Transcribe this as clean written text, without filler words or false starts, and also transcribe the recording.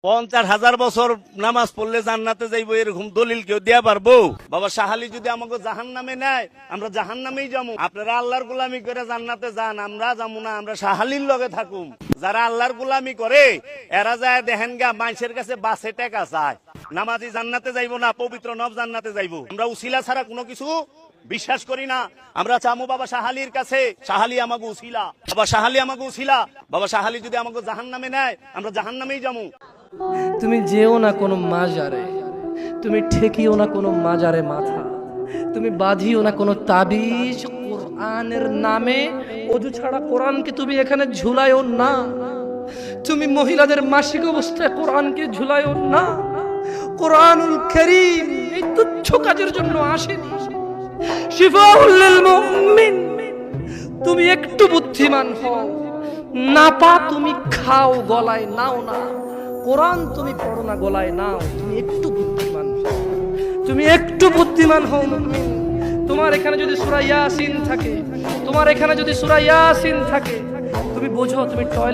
50,000 বছর নামাজ পড়লে জান্নাতে যাইবো এরকম দলিল কেউ দেয়া পারবো? বাবা শাহালি যদি আমাকে জাহান্নামে নেয়, আমরা জাহান্নামেই যাবো। আপনারা আল্লাহর গোলামি করে জান্নাতে যান, আমরা যাবো না, আমরা শাহালির লগে থাকুম। যারা আল্লাহর গোলামি করে এরা যায় দেখেন গা মানুষের কাছে বাসে টাকা চায়। নামাজি জান্নাতে যাইবো না, পবিত্র নব জান্নাতে যাইবো। আমরা উসিলা ছাড়া কোনো কিছু বিশ্বাস করি না। আমরা চামু বাবা শাহালির কাছে, শাহালি আমাকে উসিলা, বাবা শাহালি আমাকে উসিলা। বাবা শাহালি যদি আমাকে জাহান্নামে নেয়, আমরা জাহান্নামেই যাবো। তুমি যেও না কোনো মাজারে, তুমি ঠেকিও না কোনো মাজারে মাথা, তুমি বাঁধিও না কোনো তাবিজ। কোরআনের নামে অজু ছাড়া কোরআনকে তুমি এখানে ঝুলায়ও না। তুমি মহিলাদের মাসিক অবস্থায় কোরআনকে ঝুলায়ও না। কোরআনুল কারীম এই তুচ্ছ কাজের জন্য আসেনি। শিফাউল লিল মুমিন। তুমি একটু বুদ্ধিমান হও, নাপা তুমি খাও, গলায় নাও না। কোরআন তুমি পড়ো না, গলায় নাও। তুমি একটু বুদ্ধিমান হও, তুমি একটু বুদ্ধিমান হও মুমিন। তোমার এখানে যদি সূরা ইয়াসিন থাকে, তোমার এখানে যদি সূরা ইয়াসিন থাকে, তুমি বোঝো তুমি টয়লেট